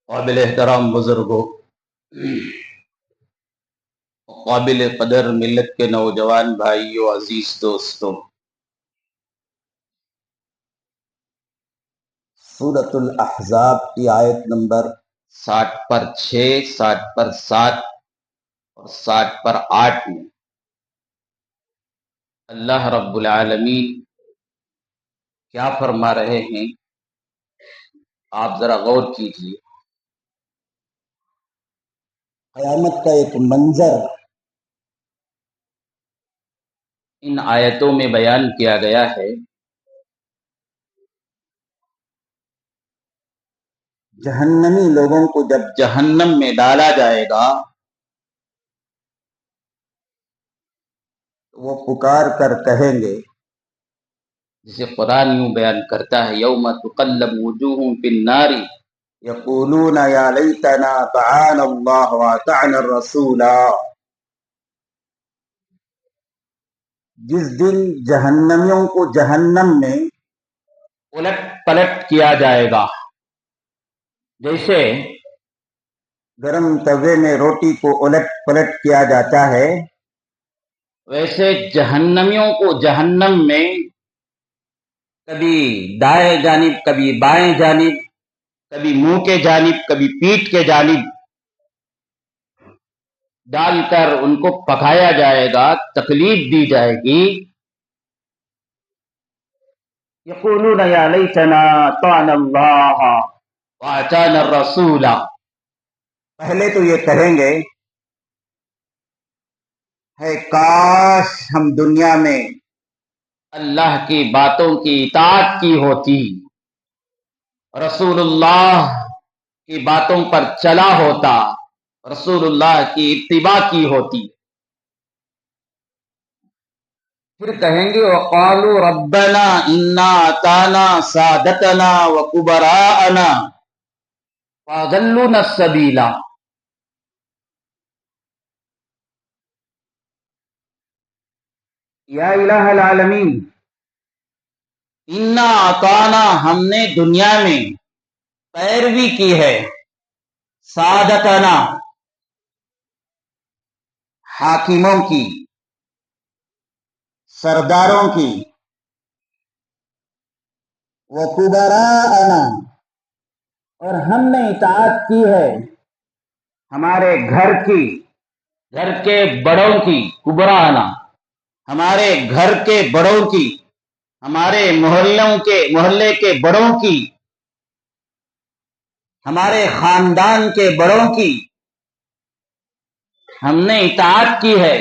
قابل احترام بزرگوں، قابل قدر ملت کے نوجوان بھائیوں، عزیز دوستوں، سورۃ الاحزاب کی آیت نمبر 60 پر 6، 60 پر 7 اور 60 پر 8 میں اللہ رب العالمین کیا فرما رہے ہیں، آپ ذرا غور کیجیے۔ قیامت کا ایک منظر ان آیتوں میں بیان کیا گیا ہے۔ جہنمی لوگوں کو جب جہنم میں ڈالا جائے گا تو وہ پکار کر کہیں گے، جسے قرآن یوں بیان کرتا ہے، یوم تقلب وجوہہم فی النار یقولون یا لیتنا اطعنا اللہ واطعنا الرسولا۔ جس دن جہنمیوں کو جہنم میں الٹ پلٹ کیا جائے گا، جیسے گرم توے میں روٹی کو الٹ پلٹ کیا جاتا ہے، ویسے جہنمیوں کو جہنم میں کبھی دائیں جانب، کبھی بائیں جانب، کبھی منہ کے جانب، کبھی پیٹھ کے جانب ڈال کر ان کو پکایا جائے گا، تکلیف دی جائے گی۔ یقولون یا لیتنا اطعنا اللہ واطعنا الرسول۔ پہلے تو یہ کہیں گے، ہے کاش ہم دنیا میں اللہ کی باتوں کی اطاعت کی ہوتی، رسول اللہ کی باتوں پر چلا ہوتا، رسول اللہ کی اتباع کی ہوتی۔ پھر کہیں گے وقالوا ربنا انا اطعنا سادتنا وکبراءنا فاضلونا السبیل۔ یا الہ العالمین، انا اطعنا، ہم نے دنیا میں پیروی کی ہے، سادتنا، حاکموں کی، سرداروں کی، وکبراءنا، اور ہم نے اطاعت کی ہے ہمارے گھر کی، گھر کے بڑوں کی، کبراءنا، ہمارے گھر کے بڑوں کی، ہمارے محلے کے بڑوں کی، ہمارے خاندان کے بڑوں کی ہم نے اطاعت کی ہے۔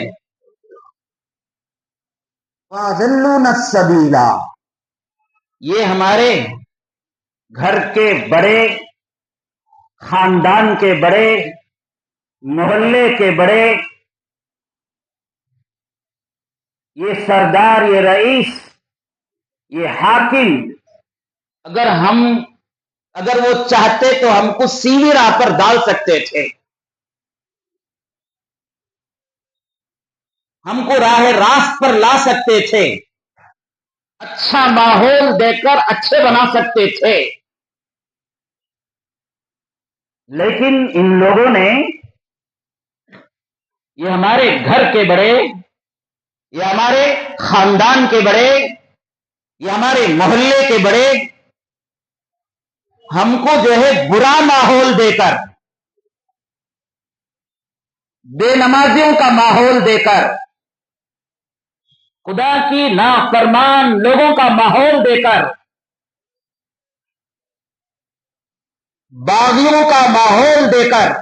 فَأَضَلُّونَا السَّبِيلَ، یہ ہمارے گھر کے بڑے، خاندان کے بڑے، محلے کے بڑے، یہ سردار، یہ رئیس، یہ حاکم، اگر وہ چاہتے تو ہم کو سیدھی راہ پر ڈال سکتے تھے، ہم کو راہ راست پر لا سکتے تھے، اچھا ماحول دے کر اچھے بنا سکتے تھے، لیکن ان لوگوں نے، یہ ہمارے گھر کے بڑے، یہ ہمارے خاندان کے بڑے، یہ ہمارے محلے کے بڑے، ہم کو جو ہے برا ماحول دے کر، بے نمازیوں کا ماحول دے کر، خدا کی نافرمان لوگوں کا ماحول دے کر، باغیوں کا ماحول دے کر،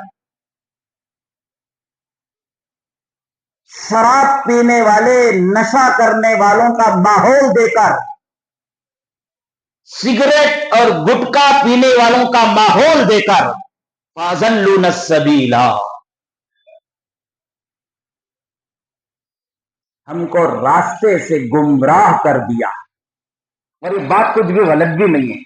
شراب پینے والے، نشہ کرنے والوں کا ماحول دے کر، سگریٹ اور گٹکا پینے والوں کا ماحول دے کر، فَأَضَلُّونَا السَّبِيلَ، ہم کو راستے سے گمراہ کر دیا۔ اور یہ بات کچھ بھی غلط بھی نہیں ہے۔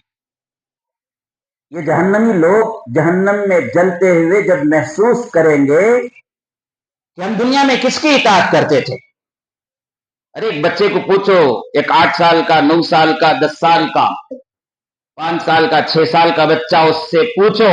یہ جہنمی لوگ جہنم میں جلتے ہوئے جب محسوس کریں گے کہ ہم دنیا میں کس کی اطاعت کرتے تھے۔ ارے ایک بچے کو پوچھو، ایک 8 سال کا، 9 سال کا، 10 سال کا، 5 سال کا، 6 سال کا بچہ، اس سے پوچھو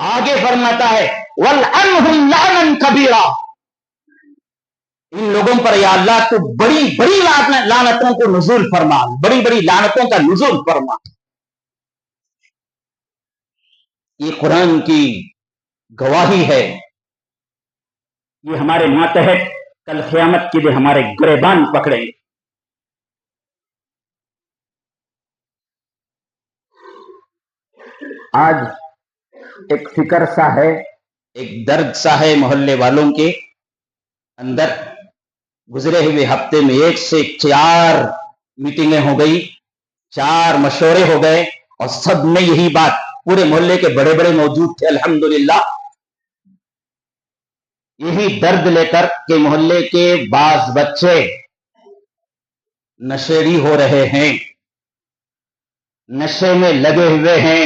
آگے فرماتا ہے وَلْعَنْهُمْ لَعْنًا كَبِيرًا، ان لوگوں پر یا اللہ تو بڑی بڑی لعنتوں کو نزول فرما، بڑی بڑی لعنتوں کا نزول فرما۔ یہ قرآن کی گواہی ہے، یہ ہمارے ماتحت کل قیامت کے لیے ہمارے گریبان پکڑیں گے۔ آج ایک فکر سا ہے، ایک درد سا ہے محلے والوں کے اندر۔ گزرے ہوئے ہفتے میں 1 سے 4 میٹنگیں ہو گئی، 4 مشورے ہو گئے، اور سب میں یہی بات، پورے محلے کے بڑے بڑے موجود تھے الحمدللہ، یہی درد لے کر کہ محلے کے بعض بچے نشیڑی ہو رہے ہیں، نشے میں لگے ہوئے ہیں،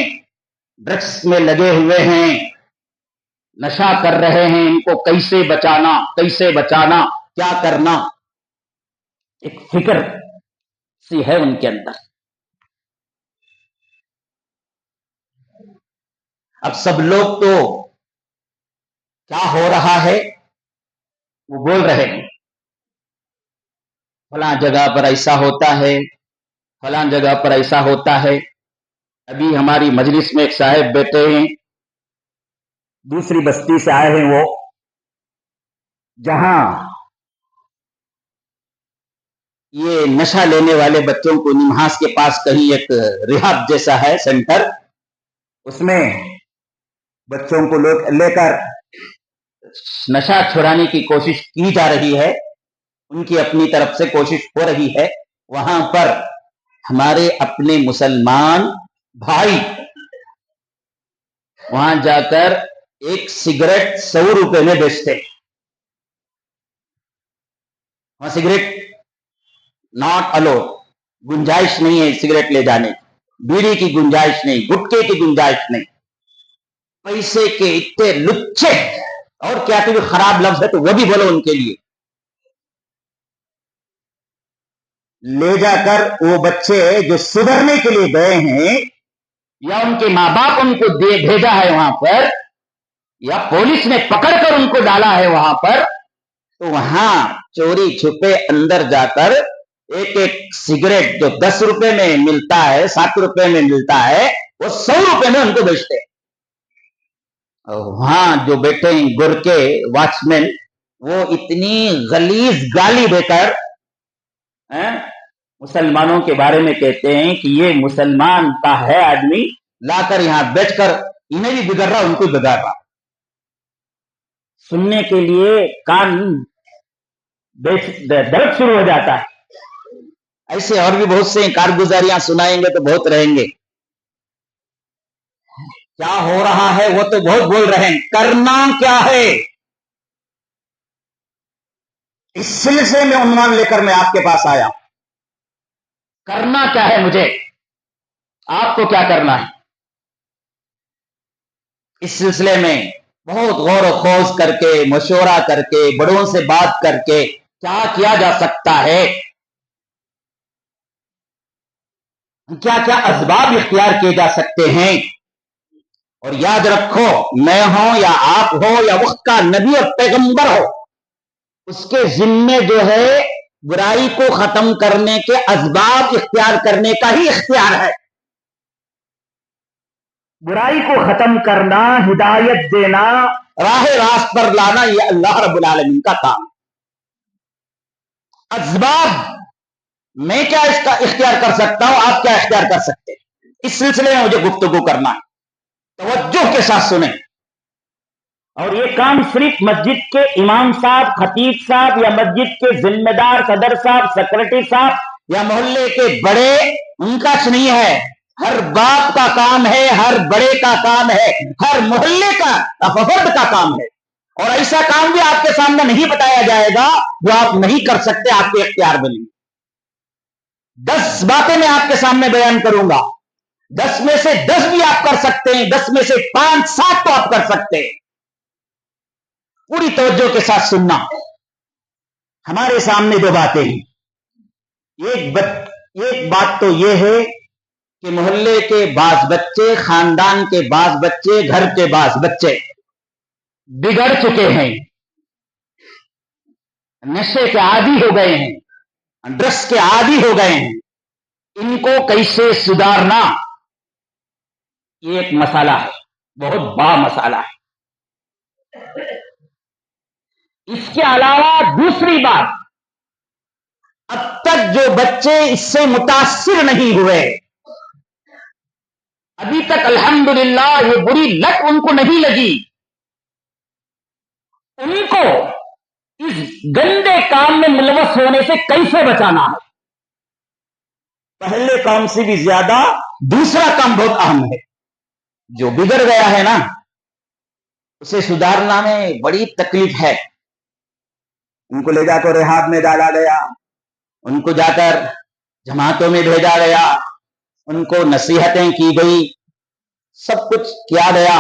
ڈرگس میں لگے ہوئے ہیں، نشہ کر رہے ہیں، ان کو کیسے بچانا، کیسے بچانا، کیا کرنا، ایک فکر سی ہے ان کے اندر۔ اب سب لوگ تو کیا ہو رہا ہے وہ بول رہے ہیں، فلاں جگہ پر ایسا ہوتا ہے، فلاں جگہ پر ایسا ہوتا ہے۔ ابھی ہماری مجلس میں ایک صاحب بیٹھے ہیں، دوسری بستی سے آئے ہیں، وہ جہاں یہ نشہ لینے والے بچوں کو نمہاس کے پاس کہیں ایک ریہاب جیسا ہے سینٹر، اس میں بچوں کو لے کر نشہ چھڑانے کی کوشش کی جا رہی ہے، ان کی اپنی طرف سے کوشش ہو رہی ہے۔ وہاں پر ہمارے اپنے مسلمان بھائی وہاں جا کر ایک سگریٹ 100 روپے میں بیچتے ہیں۔ وہاں سگریٹ ناٹ الو، گنجائش نہیں ہے سگریٹ لے جانے کی، بیڑی کی گنجائش نہیں، گٹکے کی گنجائش نہیں۔ پیسے کے اتنے لچے، اور کیا کوئی خراب لفظ ہے تو وہ بھی بولو ان کے لیے، لے جا کر وہ بچے جو سدھرنے کے لیے گئے ہیں، یا ان کے ماں باپ ان کو بھیجا ہے وہاں پر، یا پولیس نے پکڑ کر ان کو ڈالا ہے وہاں پر، تو وہاں چوری چھپے اندر جا کر ایک ایک سگریٹ جو 10 روپے میں ملتا ہے، 7 روپے میں ملتا ہے، وہ 100 روپے میں ان کو بیچتے ہیں۔ وہاں جو بیٹھے ہیں گورکے واچ مین، وہ اتنی غلیظ گالی دے کر مسلمانوں کے بارے میں کہتے ہیں کہ یہ مسلمان کا ہے آدمی، لا کر یہاں بیٹھ کر انہیں بھی بگڑ رہا، ان کو بگاڑ رہا۔ سننے کے لیے کان درد شروع ہو جاتا ہے۔ ایسے اور بھی بہت سے کارگزاریاں سنائیں گے تو بہت رہیں گے۔ کیا ہو رہا ہے وہ تو بہت بول رہے ہیں، کرنا کیا ہے؟ اس سلسلے میں عنوان لے کر میں آپ کے پاس آیا۔ کرنا کیا ہے مجھے، آپ کو کیا کرنا ہے؟ اس سلسلے میں بہت غور و خوض کر کے، مشورہ کر کے، بڑوں سے بات کر کے کیا کیا جا سکتا ہے، کیا کیا اسباب اختیار کیے جا سکتے ہیں۔ اور یاد رکھو، میں ہوں یا آپ ہو یا وقت کا نبی اور پیغمبر ہو، اس کے ذمے جو ہے برائی کو ختم کرنے کے اسباب اختیار کرنے کا ہی اختیار ہے۔ برائی کو ختم کرنا، ہدایت دینا، راہ راست پر لانا، یہ اللہ رب العالمین کا کام۔ اسباب میں کیا اس کا اختیار کر سکتا ہوں، آپ کیا اختیار کر سکتے ہیں، اس سلسلے میں مجھے گفتگو کرنا ہے، توجہ کے ساتھ سنیں۔ اور یہ کام صرف مسجد کے امام صاحب، خطیب صاحب، یا مسجد کے ذمہ دار صدر صاحب، سیکرٹری صاحب، یا محلے کے بڑے ان کا نہیں ہے، ہر باپ کا کام ہے، ہر بڑے کا کام ہے، ہر محلے کا فرد کا کام ہے۔ اور ایسا کام بھی آپ کے سامنے نہیں بتایا جائے گا جو آپ نہیں کر سکتے، آپ کے اختیار میں نہیں۔ 10 باتیں میں آپ کے سامنے بیان کروں گا، 10 میں سے 10 بھی آپ کر سکتے ہیں، 10 میں سے 5 7 تو آپ کر سکتے ہیں۔ پوری توجہ کے ساتھ سننا۔ ہمارے سامنے 2 باتیں ہیں۔ ایک بات تو یہ ہے کہ محلے کے بعض بچے، خاندان کے بعض بچے، گھر کے بعض بچے بگڑ چکے ہیں، نشے کے عادی ہو گئے ہیں، ڈرگس کے عادی ہو گئے ہیں، ان کو کیسے سدھارنا، یہ ایک مسئلہ ہے، بہت بڑا مسئلہ ہے۔ اس کے علاوہ دوسری بات، اب تک جو بچے اس سے متاثر نہیں ہوئے، ابھی تک الحمدللہ یہ بری لت ان کو نہیں لگی، ان کو اس گندے کام میں ملوث ہونے سے کیسے بچانا ہے؟ پہلے کام سے بھی زیادہ دوسرا کام بہت اہم ہے۔ جو بگڑ گیا ہے نا، اسے سدھارنا میں بڑی تکلیف ہے۔ ان کو لے جا کر ریحاب میں ڈالا گیا، ان کو جا کر جماعتوں میں بھیجا گیا، ان کو نصیحتیں کی گئی، سب کچھ کیا گیا،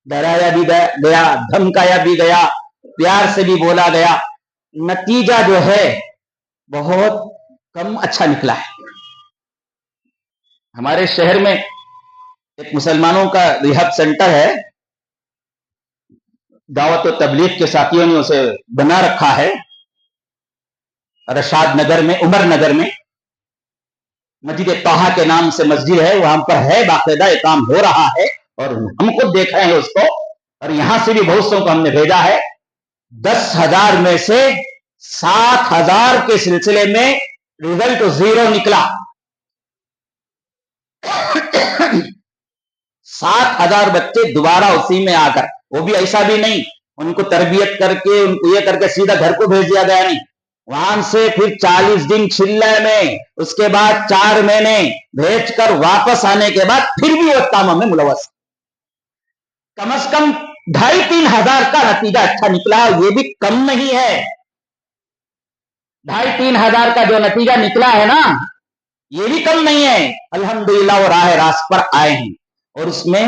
ڈرایا بھی گیا، دھمکایا بھی گیا، پیار سے بھی بولا گیا، نتیجہ جو ہے بہت کم اچھا نکلا ہے۔ ہمارے شہر میں ایک مسلمانوں کا ریہاب سینٹر ہے، دعوت و تبلیغ کے ساتھیوں نے اسے بنا رکھا ہے، رشاد نگر میں، عمر نگر میں، مسجد طہا کے نام سے مسجد ہے، وہاں پر ہے، باقاعدہ یہ کام ہو رہا ہے، اور ہم خود دیکھ رہے ہیں اس کو، اور یہاں سے بھی بہت سو کو ہم نے بھیجا ہے۔ 10,000 میں سے 7,000 کے سلسلے میں رزلٹ 0 نکلا۔ 7,000 بچے دوبارہ اسی میں آ کر، وہ بھی ایسا بھی نہیں ان کو تربیت کر کے، ان کو یہ کر کے سیدھا گھر کو بھیج دیا گیا، نہیں، وہاں سے پھر 40 دن چلے میں، اس کے بعد 4 مہینے بھیج کر واپس آنے کے بعد پھر بھی وہ کاموں میں ملوث، کم از کم 2,500-3 ہزار کا نتیجہ اچھا نکلا، یہ بھی کم نہیں ہے۔ 2,500-3 ہزار کا جو نتیجہ نکلا ہے نا، یہ بھی کم نہیں ہے۔ الحمدللہ وہ راہ راست پر آئے ہیں، اور اس میں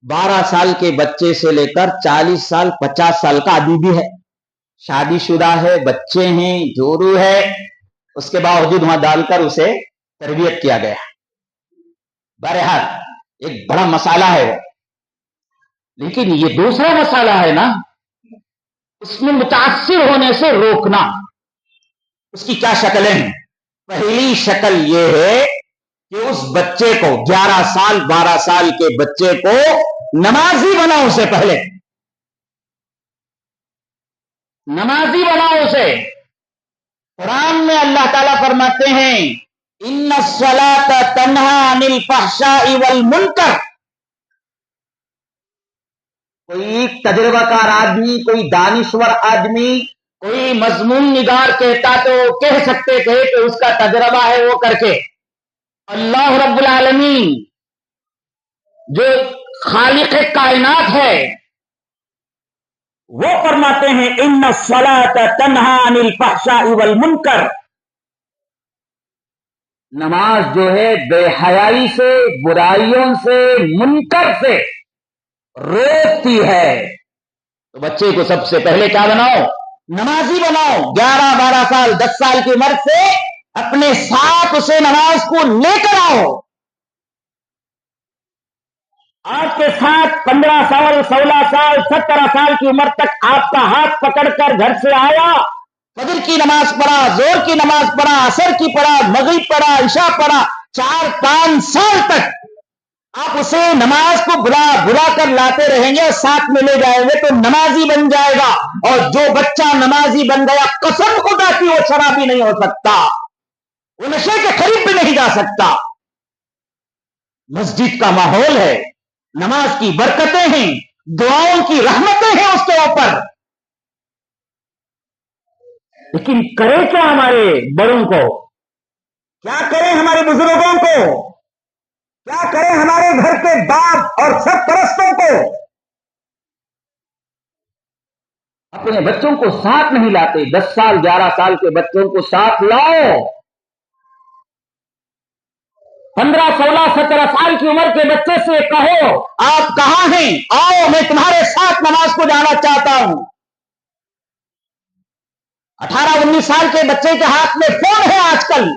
12 سال کے بچے سے لے کر 40 سال 50 سال کا آدمی بھی ہے، شادی شدہ ہے، بچے ہیں، جورو ہے، اس کے باوجود وہاں ڈال کر اسے تربیت کیا گیا۔ بہرحال ایک بڑا مسئلہ ہے وہ، لیکن یہ دوسرا مسئلہ ہے نا، اس میں متاثر ہونے سے روکنا۔ اس کی کیا شکلیں ہیں؟ پہلی شکل یہ ہے کہ اس بچے کو 11 سال 12 سال کے بچے کو نمازی بناؤ، اسے پہلے نمازی بناؤ اسے۔ قرآن میں اللہ تعالیٰ فرماتے ہیں ان الصلاۃ تنہی عن الفحشاء والمنکر۔ کوئی تجربہ کار آدمی، کوئی دانشور آدمی، کوئی مضمون نگار کہتا تو کہہ سکتے تھے کہ اس کا تجربہ ہے وہ کر کے۔ اللہ رب العالمین جو خالق کائنات ہے وہ فرماتے ہیں ان الصلاۃ تنہی عن الفحشاء والمنکر، نماز جو ہے بے حیائی سے، برائیوں سے، منکر سے روکتی ہے۔ تو بچے کو سب سے پہلے کیا بناؤ؟ نمازی بناؤ۔ 11-12 سال 10 سال کی عمر سے اپنے ساتھ اسے نماز کو لے کر آؤ۔ آپ کے ساتھ 15 سال 16 سال 17 سال کی عمر تک آپ کا ہاتھ پکڑ کر گھر سے آیا، فجر کی نماز پڑھا، ظہر کی نماز پڑھا، عصر کی پڑھا، مغرب پڑھا، عشاء پڑھا، 4-5 سال تک آپ اسے نماز کو بلا کر لاتے رہیں گے اور ساتھ میں لے جائیں گے تو نمازی بن جائے گا۔ اور جو بچہ نمازی بن گیا، قسم خدا کی وہ شرابی نہیں ہو سکتا، وہ نشے کے قریب بھی نہیں جا سکتا۔ مسجد کا ماحول ہے، نماز کی برکتیں ہیں، دعاؤں کی رحمتیں ہیں اس کے اوپر، لیکن کرے کیا ہمارے بڑوں کو؟ کیا کریں ہمارے بزرگوں کو؟ کیا کریں ہمارے گھر کے باپ اور سب پرستوں کو؟ اپنے بچوں کو ساتھ نہیں لاتے۔ 10 سال 11 سال کے بچوں کو ساتھ لاؤ۔ 15 16 17 سال کی عمر کے بچے سے کہو آپ کہاں ہیں، آؤ میں تمہارے ساتھ نماز کو جانا چاہتا ہوں۔ 18 19 سال کے بچے کے ہاتھ میں فون ہے آج کل،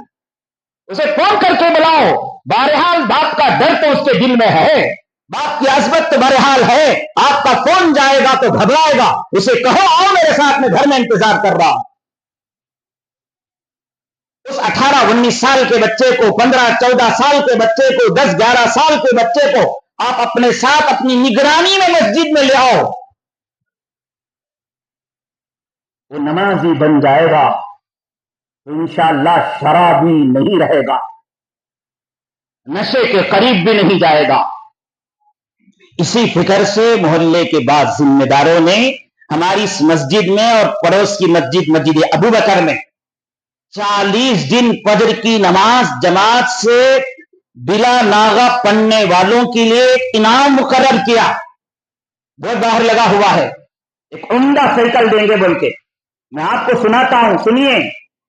اسے فون کر کے بلاؤ. بہرحال باپ کا ڈر تو اس کے دل میں ہے, باپ کی عظمت تو بہرحال ہے. آپ کا فون جائے گا تو گھبرائے گا. اسے کہو آؤ میرے ساتھ, میں گھر میں انتظار کر رہا ہوں. اس 18-19 سال کے بچے کو, 15-14 سال کے بچے کو, 10-11 سال کے بچے کو آپ اپنے ساتھ اپنی نگرانی میں مسجد میں لے آؤ. وہ نمازی بن جائے گا تو انشاءاللہ شرابی نہیں رہے گا, نشے کے قریب بھی نہیں جائے گا. اسی فکر سے محلے کے بعض ذمہ داروں نے ہماری اس مسجد میں اور پڑوس کی مسجد ابو بکر میں 40 دن فجر کی نماز جماعت سے بلا ناغہ پڑھنے والوں کے لیے ایک انعام مقرر کیا. بہت باہر لگا ہوا ہے, ایک عمدہ سائیکل دیں گے بول کے. میں آپ کو سناتا ہوں, سنیے.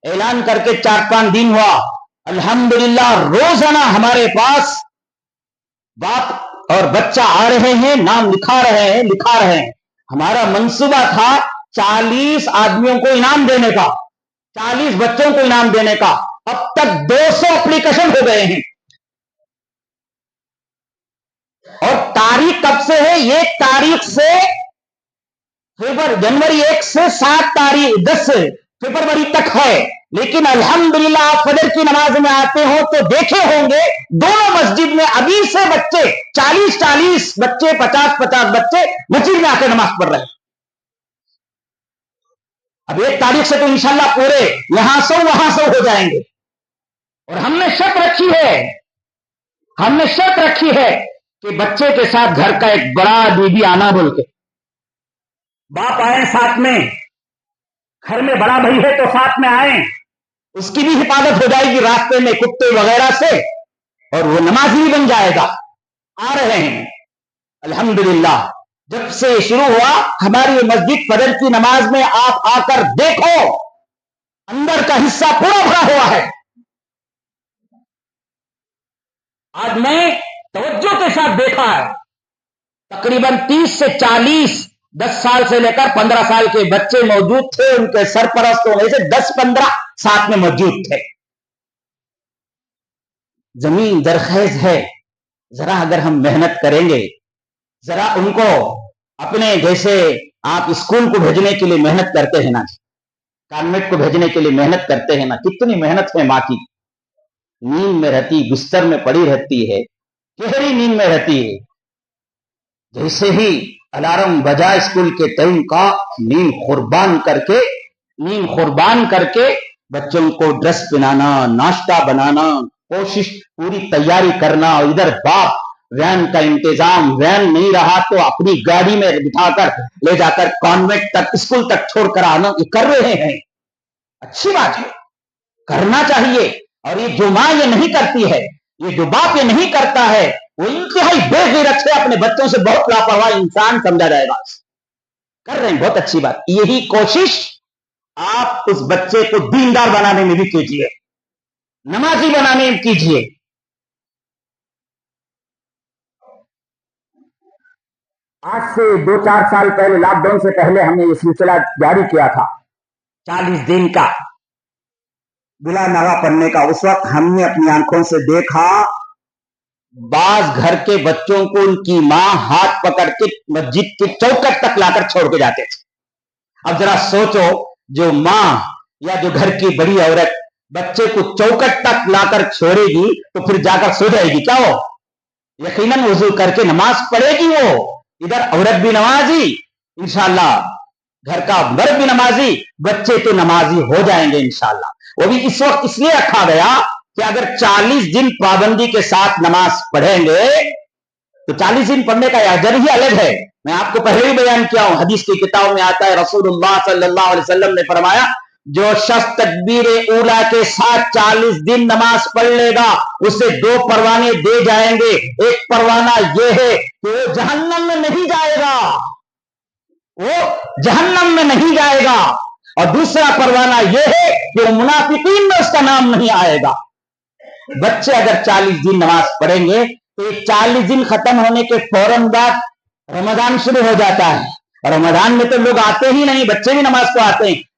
اعلان کر کے 4-5 دن ہوا. الحمدللہ روزانہ ہمارے پاس باپ اور بچہ آ رہے ہیں, نام لکھا رہے ہیں. ہمارا منصوبہ تھا 40 آدمیوں کو انعام دینے کا, 40 بچوں کو انعام دینے کا. اب تک 200 اپلیکیشن ہو گئے ہیں. اور تاریخ کب سے ہے؟ 1 تاریخ سے جنوری 1 سے 10 فروری تک ہے. لیکن الحمدللہ آپ فجر کی نماز میں آتے ہو تو دیکھے ہوں گے دونوں مسجد میں ابھی سے بچے 40 بچے, 50 بچے مسجد میں آ کے نماز پڑھ رہے ہیں. اب 1 تاریخ سے تو انشاءاللہ پورے یہاں سو وہاں سو ہو جائیں گے. اور ہم نے شرط رکھی ہے کہ بچے کے ساتھ گھر کا ایک بڑا بیوی آنا بول کے, باپ آئیں ساتھ میں, گھر میں بڑا بھائی ہے تو ساتھ میں آئیں, اس کی بھی حفاظت ہو جائے گی راستے میں کتے وغیرہ سے, اور وہ نمازی بن جائے گا. آ رہے ہیں الحمدللہ. جب سے شروع ہوا ہماری مسجد فجر کی نماز میں آپ آ کر دیکھو اندر کا حصہ پورا بھرا ہوا ہے. آج میں توجہ کے ساتھ دیکھا ہے تقریباً 30 سے 40 10 سال سے لے کر 15 سال کے بچے موجود تھے. ان کے سرپرستوں میں سے 10-15 ساتھ میں موجود تھے. زمین درخیز ہے, ذرا اگر ہم محنت کریں گے, ذرا ان کو اپنے جیسے آپ اسکول کو بھیجنے کے لیے محنت کرتے ہیں نا, کانوینٹ کو بھیجنے کے لیے محنت کرتے ہیں نا, کتنی محنت ہے ماں کی. نیند میں رہتی, بستر میں پڑی رہتی ہے, گہری نیند میں رہتی ہے. جیسے ہی الارم بجا اسکول کے ٹائم کا, نیند قربان کر کے بچوں کو ڈریس پہنانا, ناشتہ بنانا, کوشش پوری تیاری کرنا. ادھر باپ وین کا انتظام, وین نہیں رہا تو اپنی گاڑی میں بٹھا کر لے جا کر کانوینٹ تک, اسکول تک چھوڑ کر آنا. یہ کر رہے ہیں, اچھی بات ہے, کرنا چاہیے. اور یہ جو ماں یہ نہیں کرتی ہے, یہ جو باپ یہ نہیں کرتا ہے, وہ انتہائی بے غیرت ہے, اپنے بچوں سے بہت لاپرواہ انسان سمجھا جائے گا. کر رہے ہیں, بہت اچھی بات. یہی کوشش آپ اس بچے کو دیندار بنانے میں بھی کیجیے, نمازی بنانے میں کیجیے. آج سے 2-4 سال پہلے, لاک ڈاؤن سے پہلے ہم نے یہ سلسلہ جاری کیا تھا 40 دن کا بلا ناغہ پڑھنے کا. اس وقت ہم نے اپنی آنکھوں سے دیکھا بعض گھر کے بچوں کو ان کی ماں ہاتھ پکڑ کے مسجد کے چوکٹ تک لا کر چھوڑ کے جاتے تھے. اب ذرا سوچو, جو ماں یا جو گھر کی بڑی عورت بچے کو چوکٹ تک لا کر چھوڑے گی تو پھر جا کر سو جائے گی کیا؟ وہ یقیناً وضو کر کے نماز پڑھے گی. وہ ادھر عورت بھی نمازی, انشاءاللہ گھر کا مرد بھی نمازی, بچے تو نمازی ہو جائیں گے انشاءاللہ. وہ بھی اس وقت اس لیے رکھا گیا کہ اگر 40 دن پابندی کے ساتھ نماز پڑھیں گے تو 40 دن پڑھنے کا اجر ہی الگ ہے. میں آپ کو پہلے بھی بیان کیا ہوں, حدیث کی کتاب میں آتا ہے, رسول اللہ صلی اللہ علیہ وسلم نے فرمایا جو شخص تکبیر اولا کے ساتھ 40 دن نماز پڑھ لے گا اسے 2 پروانے دے جائیں گے. ایک پروانہ یہ ہے کہ وہ جہنم میں نہیں جائے گا, اور دوسرا پروانہ یہ ہے کہ وہ منافقین میں اس کا نام نہیں آئے گا. بچے اگر 40 دن نماز پڑھیں گے تو 40 دن ختم ہونے کے فوراً بعد رمضان شروع ہو جاتا ہے. اور رمضان میں تو لوگ آتے ہی نہیں, بچے بھی نماز کو آتے ہیں,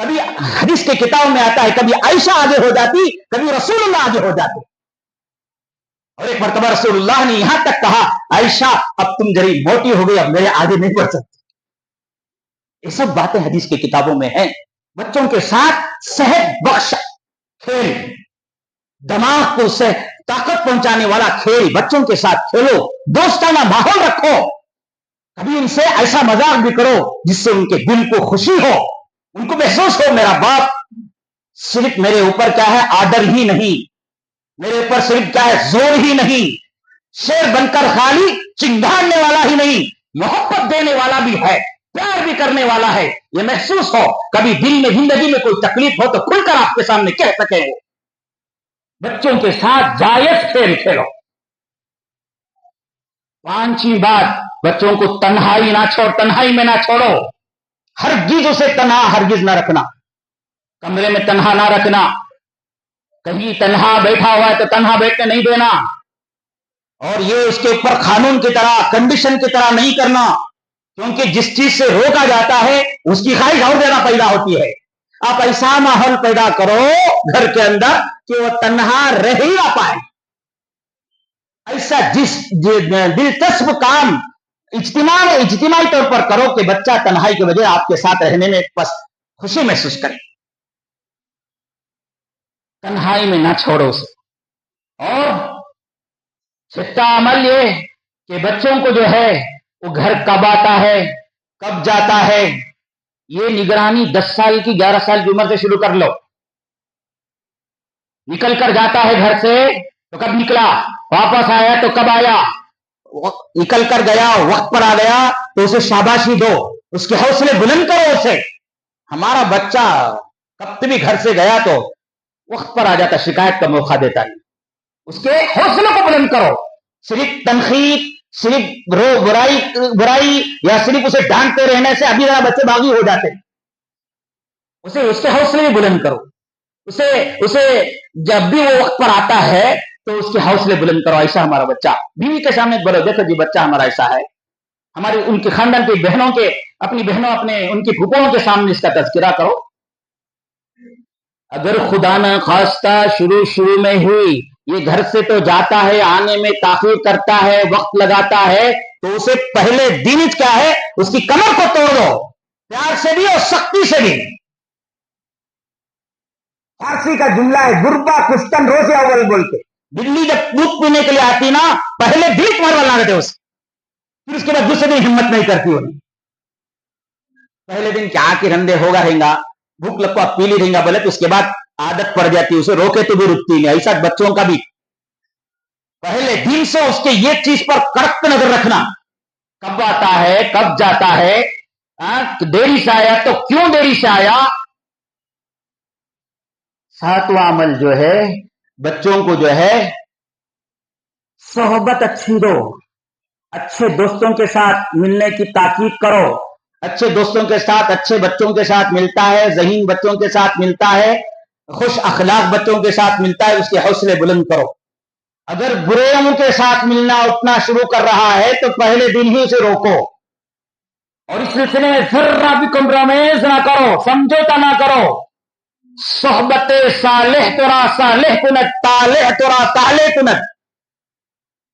کبھی حدیث کے کتابوں میں آتا ہے کبھی عائشہ آگے ہو جاتی, کبھی رسول اللہ آگے ہو جاتے, اور ایک مرتبہ رسول اللہ نے یہاں تک کہا عائشہ اب تم ذرا موٹی ہو گئی, اب میرے آگے نہیں بڑھ سکتی. یہ سب باتیں حدیث کی کتابوں میں ہیں. بچوں کے ساتھ صحت بخش کھیل, دماغ کو سے طاقت پہنچانے والا کھیل بچوں کے ساتھ کھیلو, دوستانہ ماحول رکھو, کبھی ان سے ایسا مذاق بھی کرو جس سے ان کے دل کو خوشی ہو, ان کو محسوس ہو میرا باپ صرف میرے اوپر کیا ہے آرڈر ہی نہیں, میرے اوپر صرف کیا ہے زور ہی نہیں, شیر بن کر خالی چنگھاڑنے والا ہی نہیں, محبت دینے والا بھی ہے, پیار بھی کرنے والا ہے, یہ محسوس ہو. کبھی دل میں زندگی میں کوئی تکلیف ہو تو کھل کر آپ کے سامنے کہہ سکے. بچوں کے ساتھ جائز کھیل کھیلو. پانچویں بات, بچوں کو تنہائی نہ چھوڑ, تنہائی میں نہ چھوڑو, ہرگز اسے تنہا ہرگز نہ رکھنا, کمرے میں تنہا نہ رکھنا, کہیں تنہا بیٹھا ہوا ہے تو تنہا بیٹھنے نہیں دینا, اور یہ اس کے اوپر قانون کی طرح کنڈیشن کی طرح نہیں کرنا, کیونکہ جس چیز سے روکا جاتا ہے اس کی خواہش اور زیادہ پیدا ہوتی ہے. آپ ایسا ماحول پیدا کرو گھر کے اندر کہ وہ تنہا رہ ہی نہ پائے, ایسا جس دلچسپ کام اجتماعی طور پر کرو کہ بچہ تنہائی کی وجہ آپ کے ساتھ رہنے میں بس خوشی محسوس کرے. تنہائی میں نہ چھوڑو اسے. اور چھٹا عمل یہ کہ بچوں کو جو ہے وہ گھر کب آتا ہے کب جاتا ہے یہ نگرانی 10 سال کی 11 سال کی عمر سے شروع کر لو. نکل کر جاتا ہے گھر سے تو کب نکلا, واپس آیا تو کب آیا, نکل کر گیا وقت پر آ گیا تو اسے شاباشی دو, اس کے حوصلے بلند کرو اسے. ہمارا بچہ کب بھی گھر سے گیا تو وقت پر آ جاتا, شکایت کا موقع دیتا نہیں, اس کے حوصلے کو بلند کرو. صرف تنقید, صرف برائی یا صرف اسے ڈانٹتے رہنے سے ابھی ذرا بچے باغی ہو جاتے. اسے اس کے حوصلے بھی بلند کرو. اسے جب بھی وہ وقت پر آتا ہے تو اس کے حوصلے بلند کرو. ایسا ہمارا بچہ, بیوی کے سامنے بولو دیکھو جی بچہ ہمارا ایسا ہے, ہماری ان کے خاندان کی بہنوں کے اپنی بہنوں ان کی پھوپھوؤں کے سامنے اس کا تذکرہ کرو. اگر خدا نہ خواستہ شروع میں ہی یہ گھر سے تو جاتا ہے, آنے میں تاخیر کرتا ہے, وقت لگاتا ہے, تو اسے پہلے دن کیا ہے اس کی کمر کو توڑ دو, پیار سے بھی اور سختی سے بھی. فارسی کا جملہ ہے گربا کشتن روزے اول بولتے, بلی جب دودھ پینے کے لیے آتی نا پہلے دل مار لا دیتے اسے, پھر اس کے بعد دوسرے دن ہمت نہیں کرتی انہیں. پہلے دن کیا کہ رندے ہوگا رہیں گا, بھوک لگو آپ پیلی رہیں گا بولے, تو اس کے بعد عادت پڑ جاتی ہے, اسے روکے تو بھی رکتی نہیں. ایسا بچوں کا بھی پہلے دن سے اس کے یہ چیز پر کڑک نظر رکھنا, کب آتا ہے کب جاتا ہے, دیری سے آیا تو کیوں دیری سے آیا. ساتواں عمل جو ہے بچوں کو جو ہے صحبت اچھی دو, اچھے دوستوں کے ساتھ ملنے کی تاکید کرو. اچھے دوستوں کے ساتھ, اچھے بچوں کے ساتھ ملتا ہے, ذہین بچوں کے ساتھ ملتا ہے, خوش اخلاق بچوں کے ساتھ ملتا ہے, اس کے حوصلے بلند کرو. اگر برےوں کے ساتھ ملنا اٹھنا شروع کر رہا ہے تو پہلے دن ہی اسے روکو, اور اس سلسلے میں ذرا بھی کمپرومائز نہ کرو, سمجھوتا نہ کرو. صحبت صالح ترا صالح کنت, طالح ترا طالح کنت.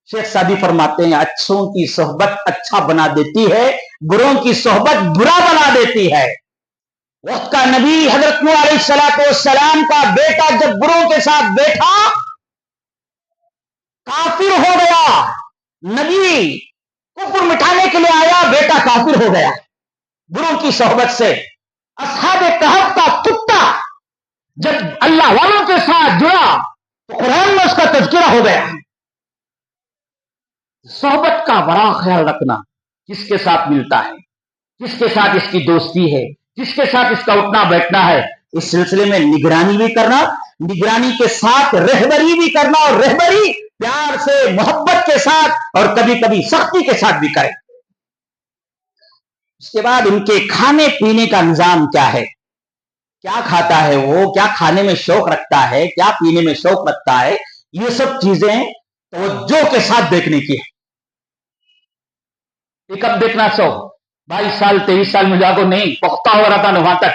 شیخ سعدی فرماتے ہیں اچھوں کی صحبت اچھا بنا دیتی ہے, بروں کی صحبت برا بنا دیتی ہے. وقت کا نبی حضرت نوح علیہ السلام کا بیٹا جب بروں کے ساتھ بیٹھا کافر ہو گیا. نبی کفر مٹانے کے لیے آیا, بیٹا کافر ہو گیا بروں کی صحبت سے. اصحاب کہف کا کتا جب اللہ والوں کے ساتھ جڑا تو قرآن میں اس کا تذکرہ ہو گیا. صحبت کا بڑا خیال رکھنا, کس کے ساتھ ملتا ہے, کس کے ساتھ اس کی دوستی ہے, کس کے ساتھ اس کا اٹھنا بیٹھنا ہے. اس سلسلے میں نگرانی بھی کرنا, نگرانی کے ساتھ رہبری بھی کرنا, اور رہبری پیار سے محبت کے ساتھ اور کبھی کبھی سختی کے ساتھ بھی کرے. اس کے بعد ان کے کھانے پینے کا نظام کیا ہے, کیا کھاتا ہے وہ, کیا کھانے میں شوق رکھتا ہے, کیا پینے میں شوق رکھتا ہے, یہ سب چیزیں توجہ کے ساتھ دیکھنے کی ہے. یہ کب دیکھنا 22 سال 23 سال میں جا کو نہیں, پختہ ہو رہا تھا نا وہاں تک.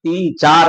3-4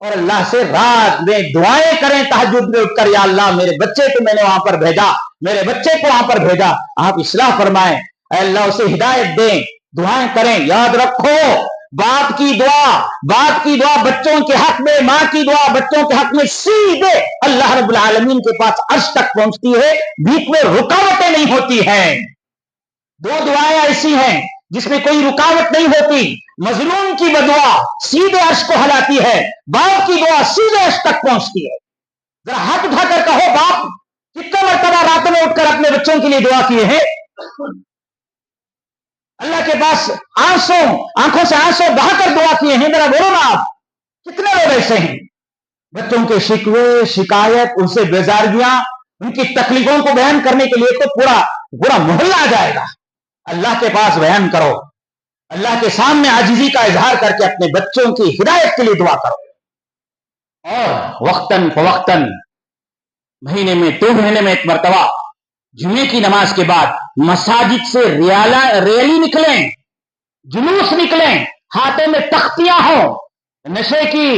اور اللہ سے رات میں دعائیں کریں تہجد میں اٹھ کر، یا اللہ میرے بچے کو میں نے وہاں پر بھیجا، میرے بچے کو وہاں پر بھیجا، آپ اصلاح فرمائیں، اے اللہ اسے ہدایت دیں، دعائیں کریں۔ یاد رکھو باپ کی دعا بچوں کے حق میں، ماں کی دعا بچوں کے حق میں سیدھے اللہ رب العالمین کے پاس عرش تک پہنچتی ہے، بیچ میں رکاوٹیں نہیں ہوتی ہیں۔ دو دعائیں ایسی ہیں جس میں کوئی رکاوٹ نہیں ہوتی۔ مظلوم کی بدعا سیدھے عرش کو ہلاتی ہے، باپ کی دعا سیدھے عرش تک پہنچتی ہے۔ ذرا ہاتھ اٹھا کر کہو باپ کتنا مرتبہ رات میں اٹھ کر اپنے بچوں کے لیے دعا کیے ہیں؟ اللہ کے پاس آنکھوں سے آنسو بہا کر دعا کیے ہیں؟ ذرا بولو نا آپ، کتنے لوگ ایسے ہیں؟ بچوں کے شکوے شکایت، ان سے بیزارگیاں، ان کی تکلیفوں کو بیان کرنے کے لیے تو پورا محلہ آ جائے گا۔ اللہ کے پاس بیان کرو، اللہ کے سامنے عاجزی کا اظہار کر کے اپنے بچوں کی ہدایت کے لیے دعا کرو۔ اور وقتاً فوقتاً مہینے میں 2 مہینے میں ایک مرتبہ جمعے کی نماز کے بعد مساجد سے ریلی نکلیں، جلوس نکلیں، ہاتھوں میں تختیاں ہوں، نشے کی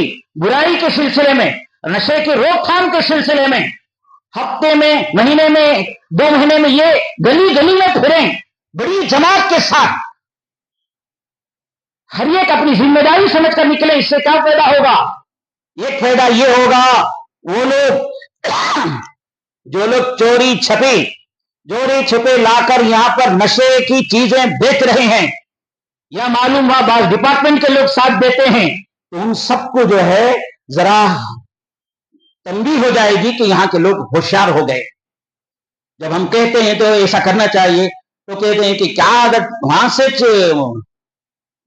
برائی کے سلسلے میں، نشے کی روک تھام کے سلسلے میں، ہفتے میں، مہینے میں، 2 مہینے میں یہ گلی گلی میں پھریں بڑی جماعت کے ساتھ۔ ہر ایک اپنی ذمہ داری سمجھ کر نکلے۔ اس سے کیا فائدہ ہوگا؟ ایک فائدہ یہ ہوگا، وہ لوگ جو لوگ چوری چھپے لا کر یہاں پر نشے کی چیزیں بیچ رہے ہیں، یا معلوم ہوا بعض ڈپارٹمنٹ کے لوگ ساتھ دیتے ہیں، تو ان سب کو جو ہے ذرا تنبیہ ہو جائے گی کہ یہاں کے لوگ ہوشیار ہو گئے۔ جب ہم کہتے ہیں تو ایسا کرنا چاہیے، تو کہتے ہیں کہ کیا اگر وہاں سے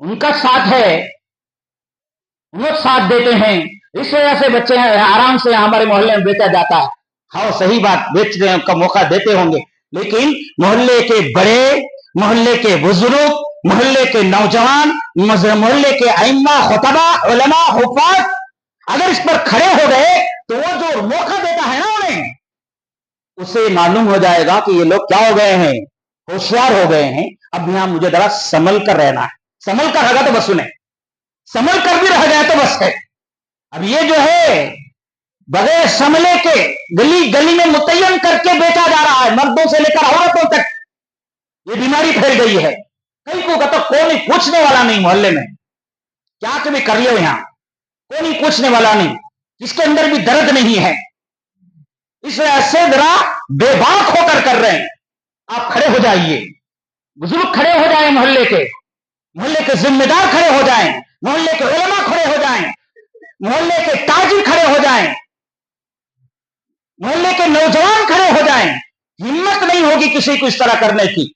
ان کا ساتھ ہے، ان لوگ ساتھ دیتے ہیں، اس وجہ سے بچے آرام سے ہمارے محلے میں بیچا جاتا ہے۔ ہاں صحیح بات، بیچنے کا موقع دیتے ہوں گے، لیکن محلے کے بڑے، محلے کے بزرگ، محلے کے نوجوان، محلے کے ائمہ، خطبہ، علماء، حفاظ اگر اس پر کھڑے ہو گئے تو وہ جو موقع دیتا ہے نا انہیں، اسے معلوم ہو جائے گا کہ یہ لوگ کیا ہو گئے ہیں، ہوشیار ہو گئے ہیں۔ اب یہاں مجھے ذرا سنبھل کر رہنا ہے، سنبھل کر رہا تو بس سنیں، سنبھل کر بھی رہ جائے تو بس ہے۔ اب یہ جو ہے بغیر سنبھلے کے گلی گلی میں متعین کر کے بیچا جا رہا ہے، مردوں سے لے کر عورتوں تک یہ بیماری پھیل گئی ہے۔ کئی کو کہتا کوئی پوچھنے والا نہیں محلے میں، کیا کبھی کر لو یہاں، کوئی پوچھنے والا نہیں، جس کے اندر بھی درد نہیں ہے، اس وجہ سے ذرا بے باک ہو کر رہے ہیں۔ آپ کھڑے ہو جائیے، بزرگ کھڑے ہو جائیں، محلے کے ذمہ دار کھڑے ہو جائیں، محلے کے علماء کھڑے ہو جائیں، محلے کے تاجر کھڑے ہو جائیں، محلے کے نوجوان کھڑے ہو جائیں۔ ہمت نہیں ہوگی کسی کو اس طرح کرنے کی۔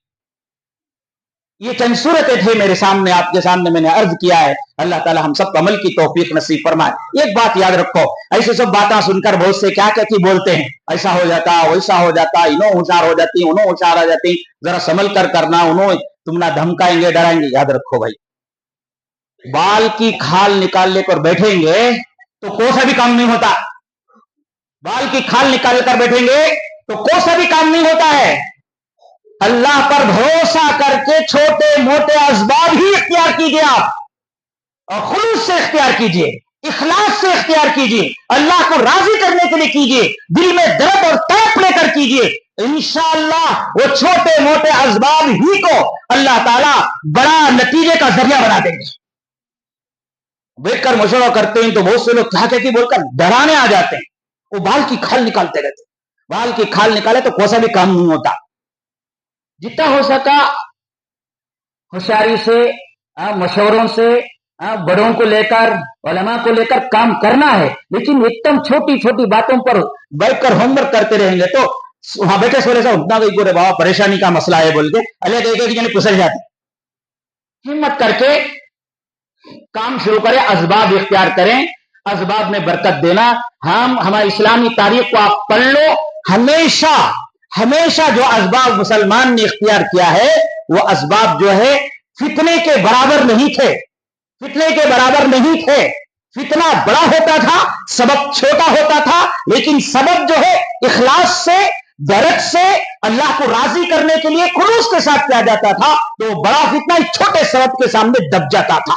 یہ چند صورتیں تھے میرے سامنے، آپ کے سامنے میں نے عرض کیا ہے۔ اللہ تعالی ہم سب کو عمل کی توفیق نصیب فرمائے۔ ایک بات یاد رکھو، ایسے سب باتیں سن کر بہت سے کیا کہتی بولتے ہیں، ایسا ہو جاتا ویسا ہو جاتا، انہوں ہوشیار ہو جاتی انہوں ہوشیار ہو جاتی، ذرا سنبھل کر کرنا، انہوں تم نہ دھمکائیں گے ڈرائیں گے۔ یاد رکھو بھائی، بال کی کھال نکال لے کر بیٹھیں گے تو کوئی سا بھی کام نہیں ہوتا۔ بال کی کھال نکال کر بیٹھیں گے تو کوئی سا بھی کام نہیں ہوتا ہے۔ اللہ پر بھروسہ کر کے چھوٹے موٹے اسباب ہی اختیار کیجئے، آپ اور خلوص سے اختیار کیجئے، اخلاص سے اختیار کیجئے، اللہ کو راضی کرنے کے لیے کیجئے، دل میں درد اور تڑپ لے کر کیجئے۔ انشاءاللہ وہ چھوٹے موٹے اسباب ہی کو اللہ تعالی بڑا نتیجے کا ذریعہ بنا دیں گے۔ بیٹھ کر مشورہ کرتے ہیں تو بہت سے لوگ کیا کہتی بول کر ڈرانے آ جاتے ہیں، وہ بال کی کھال نکالتے رہتے، بال کی کھال نکالے تو کوئی سا بھی کام نہیں ہوتا۔ جتنا ہو سکا ہوشیاری سے، مشوروں سے، بڑوں کو لے کر، علماء کو لے کر کام کرنا ہے، لیکن ایک دم چھوٹی چھوٹی باتوں پر بیٹھ کر ہوم ورک کرتے رہیں گے تو وہاں بیٹھے سوڑے سا اتنا کوئی گورے بابا پریشانی کا مسئلہ ہے بول کے اللہ ایک پسل جاتے۔ ہمت کر کے کام شروع کریں، اسباب اختیار کریں، اسباب میں برکت دینا۔ ہماری اسلامی تاریخ کو آپ پڑھ لو، ہمیشہ جو اسباب مسلمان نے اختیار کیا ہے وہ اسباب جو ہے فتنے کے برابر نہیں تھے، فتنہ بڑا ہوتا تھا، سبب چھوٹا ہوتا تھا، لیکن سبب جو ہے اخلاص سے، درد سے، اللہ کو راضی کرنے کے لیے خلوص کے ساتھ کیا جاتا تھا تو بڑا فتنہ چھوٹے سبب کے سامنے دب جاتا تھا۔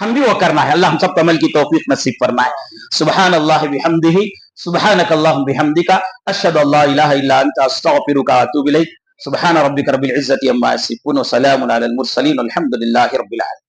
ہم بھی وہ کرنا ہے. اللہ ہم سب کو عمل کی توفیق نصیب فرمائے. سبحان اللہ بحمدہ سبحانک اللہم بحمدک اشہد ان لا الہ الا انت استغفرک واتوب الیک. سبحان ربک رب العزة عما یصفون وسلام علی المرسلین والحمد للہ رب العالمین.